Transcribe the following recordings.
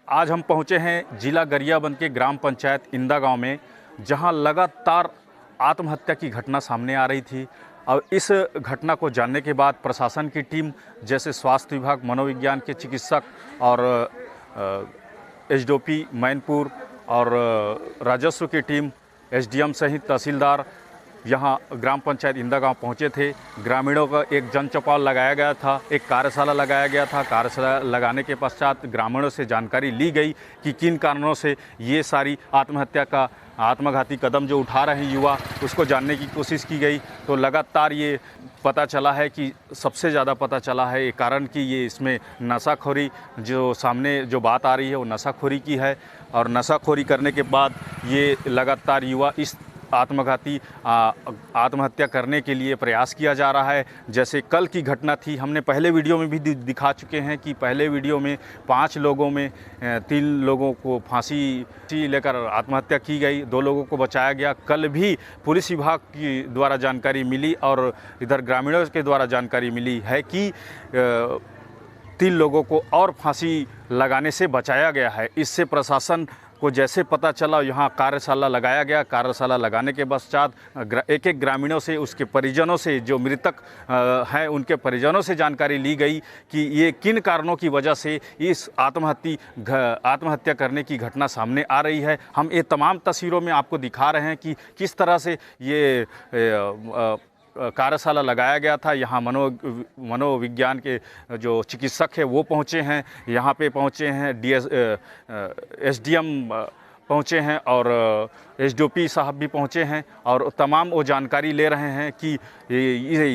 आज हम पहुंचे हैं जिला गरियाबंद के ग्राम पंचायत इंदा गांव में, जहां लगातार आत्महत्या की घटना सामने आ रही थी। और इस घटना को जानने के बाद प्रशासन की टीम, जैसे स्वास्थ्य विभाग, मनोविज्ञान के चिकित्सक और एसडीओपी मैनपुर और राजस्व की टीम, एसडीएम सहित तहसीलदार यहाँ ग्राम पंचायत इंदा गांव पहुँचे थे। ग्रामीणों का एक जनचौपाल लगाया गया था, एक कार्यशाला लगाया गया था। कार्यशाला लगाने के पश्चात ग्रामीणों से जानकारी ली गई कि किन कारणों से ये सारी आत्महत्या का आत्मघाती कदम जो उठा रहे हैं युवा, उसको जानने की कोशिश की गई। तो लगातार ये पता चला है कि सबसे ज़्यादा पता चला है ये कारण कि ये इसमें नशाखोरी, जो सामने जो बात आ रही है वो नशाखोरी की है। और नशाखोरी करने के बाद ये लगातार युवा इस आत्मघाती आत्महत्या करने के लिए प्रयास किया जा रहा है। जैसे कल की घटना थी, हमने पहले वीडियो में भी दिखा चुके हैं कि पहले वीडियो में 5 लोगों में 3 लोगों को फांसी लेकर आत्महत्या की गई, 2 लोगों को बचाया गया। कल भी पुलिस विभाग की द्वारा जानकारी मिली और इधर ग्रामीणों के द्वारा जानकारी मिली है कि 3 लोगों को और फांसी लगाने से बचाया गया है। इससे प्रशासन को जैसे पता चला, यहाँ कार्यशाला लगाया गया। कार्यशाला लगाने के पश्चात एक एक ग्रामीणों से, उसके परिजनों से, जो मृतक हैं उनके परिजनों से जानकारी ली गई कि ये किन कारणों की वजह से इस आत्महत्या करने की घटना सामने आ रही है। हम ये तमाम तस्वीरों में आपको दिखा रहे हैं कि किस तरह से ये कार्यशाला लगाया गया था। यहाँ मनोविज्ञान के जो चिकित्सक है वो पहुँचे हैं, यहाँ पे पहुँचे हैं एसडीएम पहुँचे हैं और एसडीओपी साहब भी पहुँचे हैं और तमाम वो जानकारी ले रहे हैं कि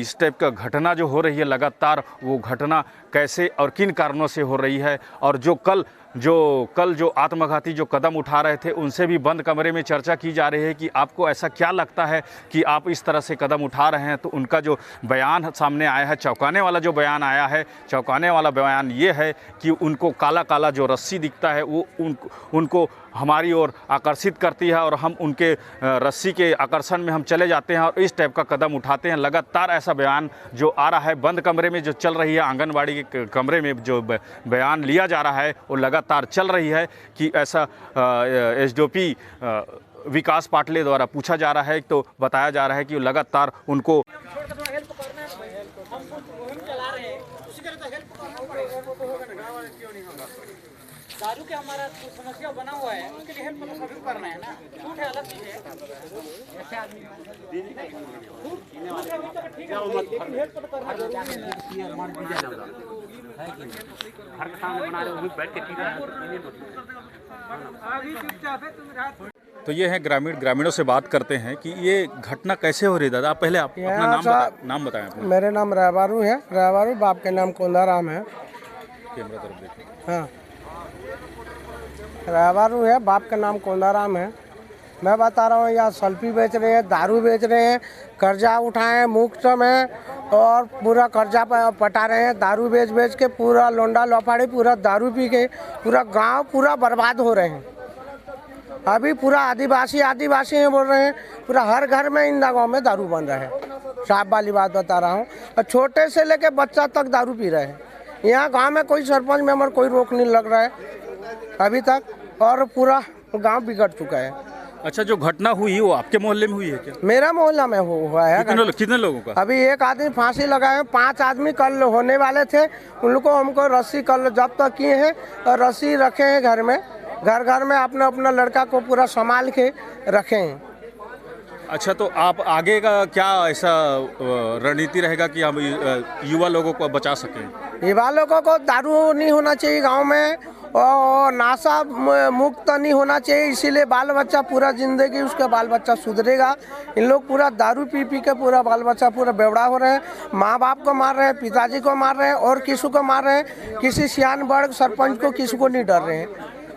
इस टाइप का घटना जो हो रही है लगातार, वो घटना कैसे और किन कारणों से हो रही है। और जो कल जो आत्मघाती जो कदम उठा रहे थे, उनसे भी बंद कमरे में चर्चा की जा रही है कि आपको ऐसा क्या लगता है कि आप इस तरह से कदम उठा रहे हैं। तो उनका जो बयान सामने आया है, चौंकाने वाला जो बयान आया है, चौंकाने वाला बयान ये है कि उनको काला काला जो रस्सी दिखता है वो उनको हमारी ओर आकर्षित करती है और हम उनके रस्सी के आकर्षण में हम चले जाते हैं और इस टाइप का कदम उठाते हैं। लगातार ऐसा बयान जो आ रहा है, बंद कमरे में जो चल रही है, आंगनबाड़ी के कमरे में जो बयान लिया जा रहा है वो लगातार चल रही है कि ऐसा एसडीओपी विकास पाटले द्वारा पूछा जा रहा है। तो बताया जा रहा है कि लगातार उनको दारू के हमारा समस्या बना हुआ है, उसके लिए हेल्प सभी करना है ना। झूठ है, अलग चीज है। ऐसे आदमी हर सामने बना रहे हो, बैठ के पी रहे हैं। तो ये है ग्रामीणों से बात करते हैं कि ये घटना कैसे हो रही है। दादा, पहले आप अपना नाम बताएं अपना। मेरे नाम रहबारू है, रहबारू, बाप के नाम कोंदाराम है। कैमरा तरफ देखिए। हाँ, रहबारू है, बाप का नाम कोंदाराम है। मैं बता रहा हूँ, यहाँ सल्फी बेच रहे हैं, दारू बेच रहे हैं, कर्जा उठाए मुफ्त में और पूरा कर्जा पटा रहे हैं। दारू बेच के पूरा लोंडा लोफाड़ी पूरा दारू पी के पूरा गांव पूरा बर्बाद हो रहे हैं। अभी पूरा आदिवासी हैं बोल रहे हैं, पूरा हर घर में इंदा गाँव में दारू बन रहा है। साफ वाली बात बता रहा हूँ, और छोटे से लेके बच्चा तक दारू पी रहे हैं। यहाँ गांव में कोई सरपंच मेंबर कोई रोक नहीं लग रहा है अभी तक, और पूरा गांव बिगड़ चुका है। अच्छा, जो घटना हुई वो आपके मोहल्ले में हुई है क्या? मेरा मोहल्ला में हुआ है। कितने लोगों का? अभी एक आदमी फांसी लगाए, 5 आदमी कल होने वाले थे, उनको हमको रस्सी कल जब तक किए हैं और रस्सी रखे हैं घर में। घर में अपना लड़का को पूरा संभाल के रखे हैं। अच्छा, तो आप आगे का क्या ऐसा रणनीति रहेगा कि हम युवा लोगों को बचा सकें? युवा लोगों को दारू नहीं होना चाहिए गांव में, और नशा मुक्त नहीं होना चाहिए। इसीलिए बाल बच्चा पूरा जिंदगी उसका बाल बच्चा सुधरेगा। इन लोग पूरा दारू पी के पूरा बाल बच्चा पूरा बेवड़ा हो रहे हैं। माँ बाप को मार रहे हैं, पिताजी को मार रहे हैं और किसी को मार रहे हैं। किसी सियान बड़ सरपंच को किसी को नहीं डर रहे हैं।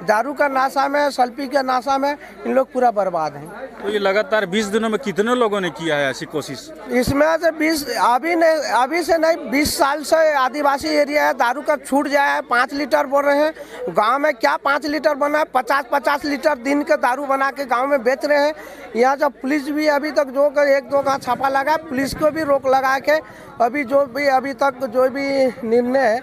दारू का नाशा में, सल्फी के नाशा में इन लोग पूरा बर्बाद हैं। तो ये लगातार 20 दिनों में कितने लोगों ने किया है ऐसी कोशिश? इसमें से 20 अभी से नहीं, 20 साल से आदिवासी एरिया है। दारू का छूट जाए है, 5 लीटर बोल रहे हैं। गांव में क्या 5 लीटर बना है, 50-50 लीटर दिन के दारू बना के गांव में बेच रहे हैं। यहाँ जब पुलिस भी अभी तक जो 1-2 का छापा लगा, पुलिस को भी रोक लगा के अभी तक जो भी निर्णय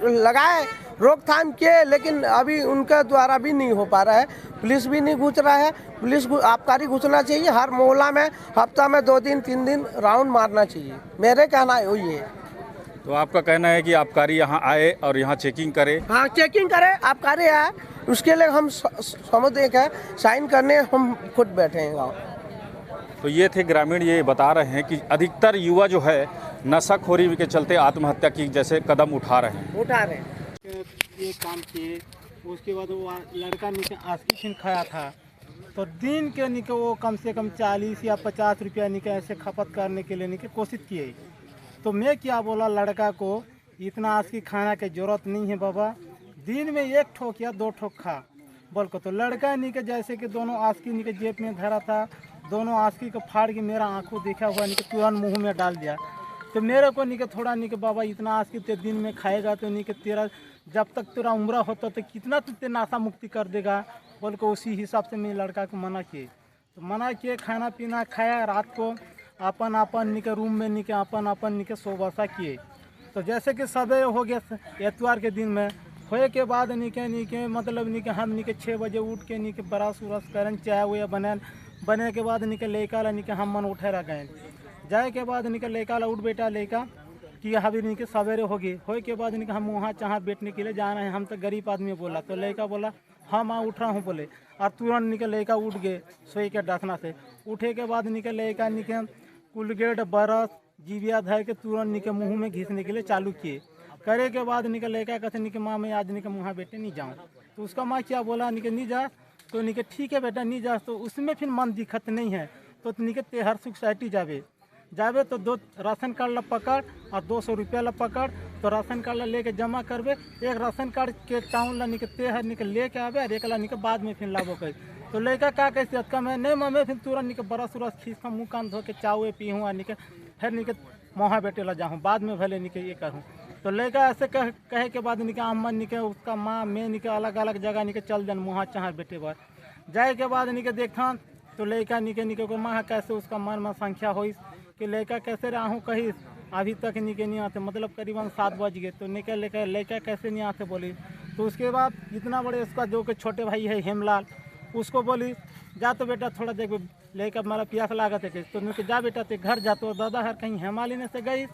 लगाए रोकथाम किए, लेकिन अभी उनके द्वारा भी नहीं हो पा रहा है। पुलिस भी नहीं घुस रहा है। पुलिस आबकारी घुसना चाहिए। हर मोहल्ला में हफ्ता में 2 दिन 3 दिन राउंड मारना चाहिए। मेरे कहना है वही है। तो आपका कहना है कि आबकारी यहाँ आए और यहाँ चेकिंग करे? हाँ, चेकिंग करे, आबकारी आए, उसके लिए हम समझ एक है साइन करने हम खुद बैठे हैं गाँव। तो ये थे ग्रामीण, ये बता रहे हैं कि अधिकतर युवा जो है नशाखोरी के चलते आत्महत्या की जैसे कदम उठा रहे हैं। ये काम किए, उसके बाद वो लड़का नीचे आस्की छीन खाया था, तो दिन के निके वो कम से कम 40 या 50 रुपया निके ऐसे खपत करने के लिए निके कोशिश किए। तो मैं क्या बोला लड़का को, इतना आस्की खाना की जरूरत नहीं है बाबा, दिन में 1 ठोक या 2 ठोक खा बोल को। तो लड़का निके जैसे कि दोनों आस्की निके जेब में धरा था, दोनों आस्की को फाड़ के मेरा आंखों देखा हुआ निके तुरंत मुंह में डाल दिया। तो मेरे को निके थोड़ा निके बाबा इतना आस्की ते दिन में खाएगा तो निके तेरा जब तक तेरा उम्र होता तो कितना तुझे नाशा मुक्ति कर देगा बोल को। उसी हिसाब से मैं लड़का को मना किए। तो मना किए, खाना पीना खाया, रात को अपन अपन निके रूम में निके अपन निके सोबसा किए। तो जैसे कि सवेरे हो गया एतवार के दिन में, होए के बाद निके मतलब निके हम निके 6 बजे उठ के निके ब्रश उरस करन, चाय हुए बने के बाद निके लेका ला निके हम मन उठे रह गए। जाए के बाद निके लेका ला उठ बेटा लेका कि अभी निके सवेरे हो गए। होए के बाद निके हम वहाँ चाह बैठने के लिए जाना है, हम तो गरीब आदमी बोला। तो लड़का बोला हाँ माँ उठ रहा हूँ बोले, और तुरंत निके लड़का उठ गए सोए के डसना से। उठे के बाद निके लड़का निके कुलगेट बरस जीविया धर के तुरंत निके मुँह में घिसने के लिए चालू किए। करे के बाद निके लड़का कहते निके माँ मैं आज निके वहाँ बेटे नहीं जाऊँ। तो उसका माँ क्या बोला निके नहीं जा, तो निके ठीक है बेटा नहीं जा। तो उसमें फिर मन दिक्कत नहीं है, तो निके तेहर सोसाइटी जावे तो 2 राशन कार्ड ला पकड़ और 200 रुपया ला पकड़। तो राशन कार्ड ला लेके जमा करबे, एक राशन कार्ड के टाउन ला निके तेहर निके लेके आवे और एक ला निके बाद में फिर लाबो कही। तो लड़का का कैसे कम है नहीं मम्मी, फिर तुरंत निके बरस उरस खींच का मुँह कान धो के चावे पीहूँ निके फिर निके वहाँ बेटे ला जाऊँ, बाद में भले निके ये करूँ। तो लड़का ऐसे कहे के बाद निके अम्मन निके उसका माँ मैं निके अलग अलग जगह निके चल जान वहाँ चाह बेटे बार। जाए के बाद निके देखा तो लड़का निके को माँ कैसे उसका मन में संख्या हो कि लड़का कैसे रहा हूँ कहीं अभी तक निके नहीं आते, मतलब करीबन 7 बज गए। तो निकल लेकर लड़का कैसे नहीं आते बोली। तो उसके बाद इतना बड़े उसका जो कि छोटे भाई है हेमलाल, उसको बोली जा तो बेटा थोड़ा देख लड़का मतलब प्यास लागत है। तो निके जा बेटा ते घर जा, तो दादा हर कहीं हेमालिनी से गई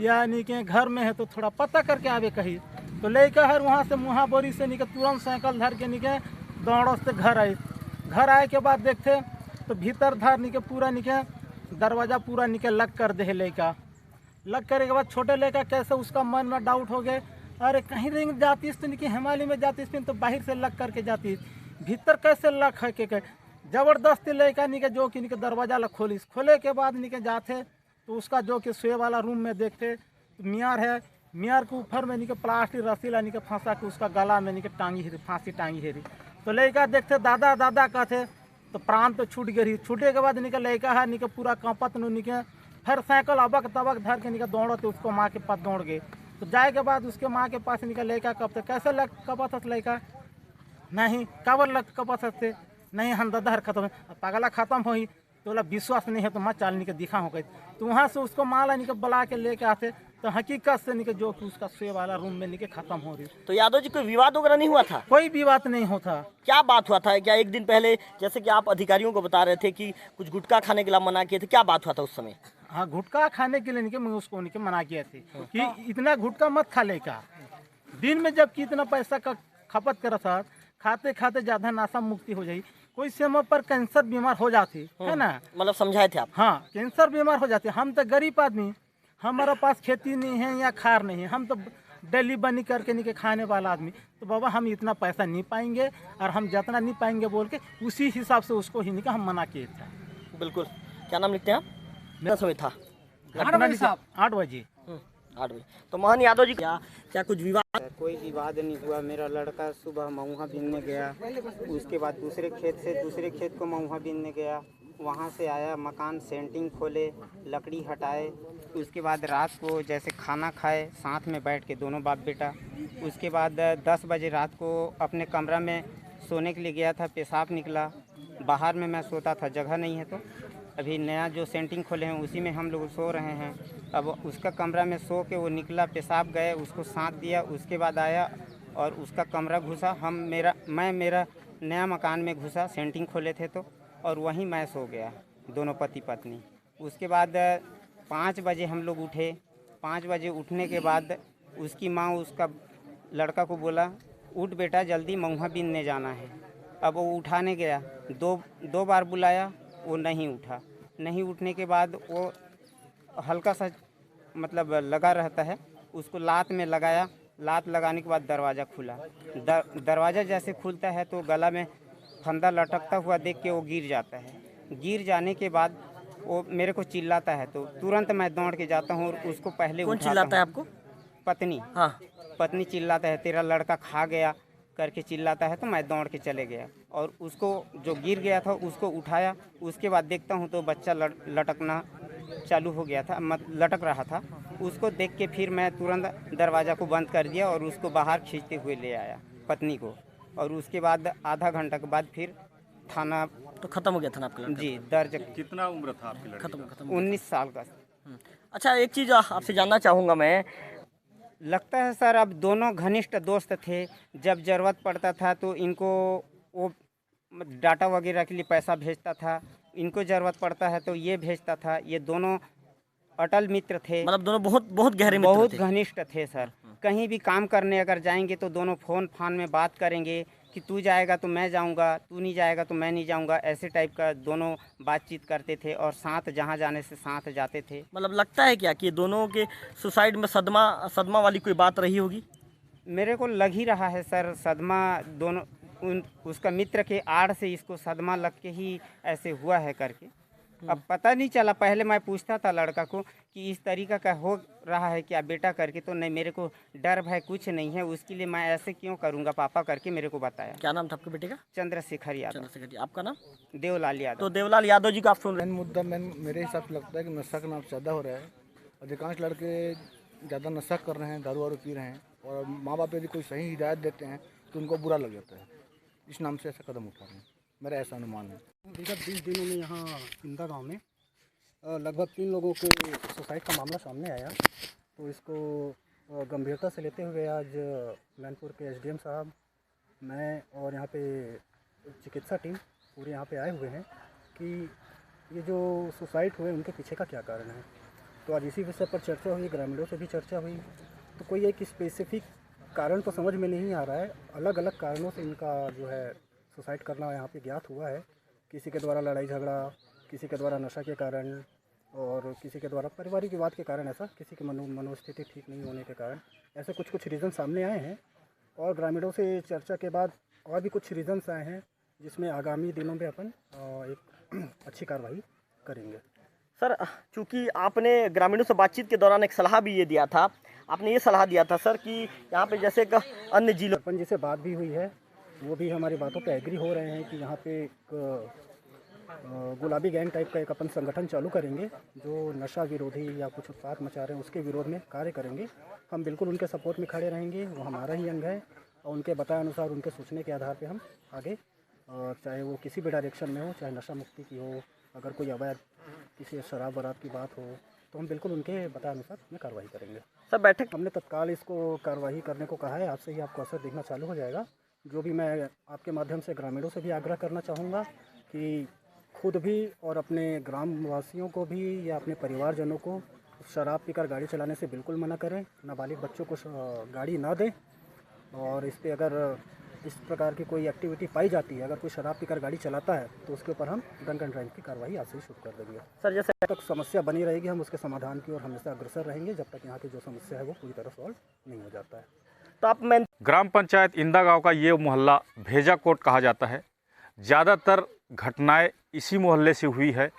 या निके घर में है तो थोड़ा पता करके आवे कहीं। तो लड़का हर वहाँ से मुहाबोरी से निके तुरंत साइकिल धर के निके दौड़ो से घर आए। घर आए के बाद देखते तो भीतर धर निके पूरा निके दरवाज़ा पूरा निके लग कर दे लड़का। लग करे के बाद छोटे लड़का कैसे उसका मन में डाउट हो गए, अरे कहीं रिंग जाती तो निके हिमालय में जाती तो बाहर से लग करके जाती, भीतर कैसे लग है के जबरदस्ती लड़का निके जो कि निके दरवाज़ा लग खोले के बाद निके जाते तो उसका जो कि सोए वाला रूम में देखते तो मियार है, मियार के ऊपर में निके प्लास्टिक रस्सी ला निके फंसा के उसका गला में निके टांगी है, फांसी टांगी है। तो लड़का देखते दादा दादा कहते तो प्राण तो छूट गई। छूटे के बाद निके लड़का है निके पूरा कांपत नु निके फिर साइकिल अबक तबक धर के निके दौड़ो तो उसको माँ के पास दौड़ गए। तो जाए के बाद उसके माँ के पास निकल लड़का कब तक कैसे लग कपत लड़का नहीं काबर लग कपत से नहीं हम दादा हर खत्म है पागला खत्म हो ही। तो बोला विश्वास नहीं है तो मत चाल निके दिखा हो गई। तो वहाँ से उसको माला निके बुला के लेके आते तो हकीकत से निके जो कि उसका सोए वाला रूम में निके खत्म हो रही। तो यादव जी कोई विवाद वगैरह नहीं हुआ था? कोई भी बात नहीं होता। क्या बात हुआ था? क्या एक दिन पहले जैसे कि आप अधिकारियों को बता रहे थे कि कुछ गुटखा खाने के लिए मना किए थे, क्या बात हुआ था उस समय? हाँ, गुटखा खाने के लिए निके मैं उसको निके मना किए थे कि इतना गुटखा मत खा लेगा। दिन में जब कि इतना पैसा का खपत करा था, खाते खाते ज्यादा नाशा मुक्ति हो जाए। कोई समय पर कैंसर बीमार हो जाती है ना, मतलब समझाए थे आप? हाँ, कैंसर बीमार हो जाते। हम तो गरीब आदमी, हमारे पास खेती नहीं है या खार नहीं है, हम तो डेली बनी करके निके खाने वाला आदमी। तो बाबा हम इतना पैसा नहीं पाएंगे और हम जितना नहीं पाएंगे बोल के उसी हिसाब से उसको ही निके हम मना किए थे। बिल्कुल। क्या नाम लिखते हैं आप? मेरा समय था 8 बजे 8 बजे। 8 बजे। तो मोहन यादव जी क्या कुछ विवाद? कोई विवाद नहीं हुआ। मेरा लड़का सुबह महुआ बीनने गया, उसके बाद दूसरे खेत को महुआ बीनने गया। वहाँ से आया, मकान सेंटिंग खोले, लकड़ी हटाए। उसके बाद रात को जैसे खाना खाए साथ में बैठ के दोनों बाप बेटा। उसके बाद 10 बजे रात को अपने कमरा में सोने के लिए गया था, पेशाब निकला। बाहर में मैं सोता था, जगह नहीं है तो अभी नया जो सेंटिंग खोले हैं उसी में हम लोग सो रहे हैं। अब उसका कमरा में सो के वो निकला, पेशाब गए, उसको साथ दिया। उसके बाद आया, और उसका कमरा घुसा। मैं मेरा नया मकान में घुसा, सेंटिंग खोले थे तो, और वहीं मैं सो गया, दोनों पति पत्नी। उसके बाद 5 बजे हम लोग उठे। 5 बजे उठने के बाद उसकी माँ उसका लड़का को बोला, उठ बेटा जल्दी महुआ बीनने जाना है। अब वो उठाने गया, दो बार बुलाया, वो नहीं उठा। नहीं उठने के बाद वो हल्का सा मतलब लगा रहता है, उसको लात में लगाया। लात लगाने के बाद दरवाज़ा खुला। दरवाज़ा जैसे खुलता है तो गला में फंदा लटकता हुआ देख के वो गिर जाता है। गिर जाने के बाद वो मेरे को चिल्लाता है, तो तुरंत मैं दौड़ के जाता हूँ और उसको पहले कौन उठाता चिल्लाता है हूँ। आपको? पत्नी। हाँ। पत्नी चिल्लाता है, तेरा लड़का खा गया करके चिल्लाता है। तो मैं दौड़ के चले गया और उसको जो गिर गया था उसको उठाया। उसके बाद देखता हूँ तो बच्चा लटकना चालू हो गया था, लटक रहा था। उसको देख के फिर मैं तुरंत दरवाज़ा को बंद कर दिया और उसको बाहर खींचते हुए ले आया, पत्नी को। और उसके बाद आधा घंटा के बाद फिर थाना। तो खत्म हो गया था ना आपका लड़का? जी, दर्ज। कितना उम्र था आपकी लड़की का? खत्म। 19 साल का। अच्छा, एक चीज़ आपसे जानना चाहूँगा मैं। लगता है सर अब दोनों घनिष्ठ दोस्त थे। जब ज़रूरत पड़ता था तो इनको वो डाटा वगैरह के लिए पैसा भेजता था, इनको ज़रूरत पड़ता है तो ये भेजता था। ये दोनों अटल मित्र थे, मतलब दोनों बहुत गहरे मित्र बहुत थे। घनिष्ठ थे सर। कहीं भी काम करने अगर जाएंगे तो दोनों फ़ोन फान में बात करेंगे कि तू जाएगा तो मैं जाऊंगा, तू नहीं जाएगा तो मैं नहीं जाऊंगा, ऐसे टाइप का दोनों बातचीत करते थे और साथ जहां जाने से साथ जाते थे। मतलब लगता है क्या कि दोनों के सुसाइड में सदमा वाली कोई बात रही होगी? मेरे को लग ही रहा है सर, सदमा दोनों उसका मित्र के आड़ से इसको सदमा लग के ही ऐसे हुआ है करके। अब पता नहीं चला। पहले मैं पूछता था लड़का को कि इस तरीका का हो रहा है क्या बेटा करके, तो नहीं, मेरे को डर भय कुछ नहीं है, उसके लिए मैं ऐसे क्यों करूँगा पापा करके मेरे को बताया। क्या नाम था आपके बेटे का? चंद्रशेखर यादव। चंद्रशेखर जी। आपका नाम? देवलाल यादव। तो देवलाल यादव जी का आप सुन रहे मेन मुद्दा मेरे हिसाब से लगता है कि नशा का नाम ज़्यादा हो रहा है। अधिकांश लड़के ज़्यादा नशा कर रहे हैं, दारू वारू पी रहे हैं, और माँ बाप यदि कोई सही हिदायत देते हैं तो उनको बुरा लग जाता है। इस नाम से ऐसा कदम उठा रहे हैं, मेरा ऐसा अनुमान है। विगत 20 दिनों में यहाँ इंदा गांव में लगभग 3 लोगों के सुसाइड का मामला सामने आया। तो इसको गंभीरता से लेते हुए आज मैनपुर के एसडीएम साहब, मैं और यहाँ पे चिकित्सा टीम पूरे यहाँ पे आए हुए हैं कि ये जो सुसाइड हुए उनके पीछे का क्या कारण है। तो आज इसी विषय पर चर्चा हुई, ग्रामीणों से भी चर्चा हुई। तो कोई एक स्पेसिफिक कारण तो समझ में नहीं आ रहा है। अलग अलग कारणों से इनका जो है सुसाइड करना यहाँ पे ज्ञात हुआ है। किसी के द्वारा लड़ाई झगड़ा, किसी के द्वारा नशा के कारण, और किसी के द्वारा पारिवारिक विवाद के कारण, ऐसा किसी की मनोस्थिति ठीक नहीं होने के कारण, ऐसे कुछ रीज़न सामने आए हैं। और ग्रामीणों से चर्चा के बाद और भी कुछ रीज़न्स आए हैं जिसमें आगामी दिनों में अपन एक अच्छी कार्रवाई करेंगे। सर, चूँकि आपने ग्रामीणों से बातचीत के दौरान एक सलाह भी ये दिया था, आपने ये सलाह दिया था सर कि यहाँ पे जैसे अन्य जिलों सरपंच जी से बात भी हुई है, वो भी हमारी बातों पे एग्री हो रहे हैं कि यहाँ पे एक गुलाबी गैंग टाइप का एक अपन संगठन चालू करेंगे जो नशा विरोधी या कुछ उत्पाद मचा रहे हैं उसके विरोध में कार्य करेंगे। हम बिल्कुल उनके सपोर्ट में खड़े रहेंगे, वो हमारा ही अंग है और उनके बताए अनुसार, उनके सोचने के आधार पे हम आगे, चाहे वो किसी भी डायरेक्शन में हो, चाहे नशा मुक्ति की हो, अगर कोई अवैध किसी शराब वराब की बात हो तो हम बिल्कुल उनके बताए अनुसार में कार्रवाई करेंगे। सर, बैठक हमने तत्काल इसको कार्रवाई करने को कहा है। आज से ही आपको असर दिखना चालू हो जाएगा। जो भी मैं आपके माध्यम से ग्रामीणों से भी आग्रह करना चाहूँगा कि खुद भी और अपने ग्राम वासियों को भी या अपने परिवारजनों को शराब पीकर गाड़ी चलाने से बिल्कुल मना करें। नाबालिग बच्चों को गाड़ी ना दें, और इस पे अगर इस प्रकार की कोई एक्टिविटी पाई जाती है, अगर कोई शराब पीकर गाड़ी चलाता है तो उसके ऊपर हम ड्रंक एंड ड्राइव की कार्रवाई आज से ही शुरू कर देंगे। सर, जैसे जब तक समस्या बनी रहेगी हम उसके समाधान की ओर हमेशा अग्रसर रहेंगे, जब तक यहाँ की जो समस्या है वो पूरी तरह सॉल्व नहीं हो जाता है। तो आप मैं ग्राम पंचायत इंदा गांव का ये मोहल्ला भेजा कोट कहा जाता है। ज़्यादातर घटनाएं इसी मोहल्ले से हुई है,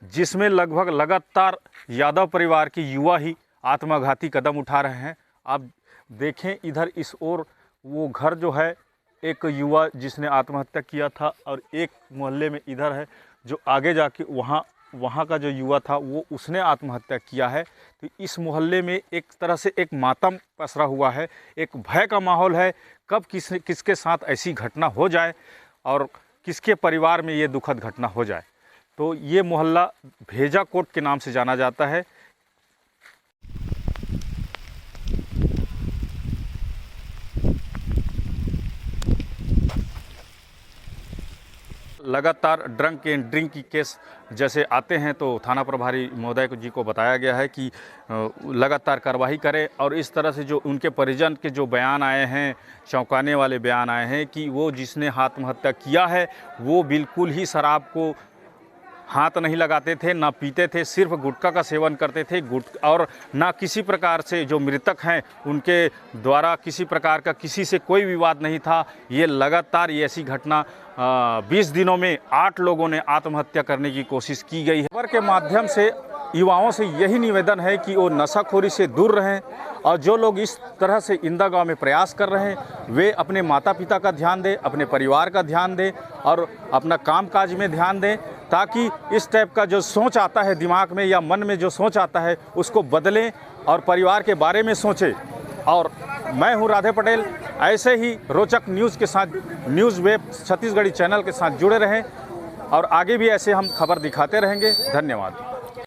जिसमें लगभग लगातार यादव परिवार के युवा ही आत्मघाती कदम उठा रहे हैं। आप देखें इधर इस ओर वो घर जो है, एक युवा जिसने आत्महत्या किया था, और एक मोहल्ले में इधर है जो आगे जाके वहाँ का जो युवा था वो उसने आत्महत्या किया है। तो इस मोहल्ले में एक तरह से एक मातम पसरा हुआ है, एक भय का माहौल है। कब किसके साथ ऐसी घटना हो जाए और किसके परिवार में ये दुखद घटना हो जाए। तो ये मोहल्ला भेजा कोट के नाम से जाना जाता है। लगातार ड्रंक एंड ड्रिंक की केस जैसे आते हैं तो थाना प्रभारी महोदय जी को बताया गया है कि लगातार कार्रवाई करें और इस तरह से जो उनके परिजन के जो बयान आए हैं, चौंकाने वाले बयान आए हैं कि वो जिसने आत्महत्या किया है वो बिल्कुल ही शराब को हाथ नहीं लगाते थे, ना पीते थे, सिर्फ गुटखा का सेवन करते थे और ना किसी प्रकार से जो मृतक हैं उनके द्वारा किसी प्रकार का किसी से कोई विवाद नहीं था। ये लगातार ये ऐसी घटना 20 दिनों में 8 लोगों ने आत्महत्या करने की कोशिश की गई है। खबर के माध्यम से युवाओं से यही निवेदन है कि वो नशाखोरी से दूर रहें और जो लोग इस तरह से इंदा गांव में प्रयास कर रहे हैं वे अपने माता पिता का ध्यान दें, अपने परिवार का ध्यान दें और अपना कामकाज में ध्यान दें, ताकि इस टाइप का जो सोच आता है दिमाग में या मन में जो सोच आता है उसको बदलें और परिवार के बारे में सोचें। और मैं हूं राधे पटेल, ऐसे ही रोचक न्यूज़ के साथ न्यूज़ वेब छत्तीसगढ़ी चैनल के साथ जुड़े रहें और आगे भी ऐसे हम खबर दिखाते रहेंगे। धन्यवाद।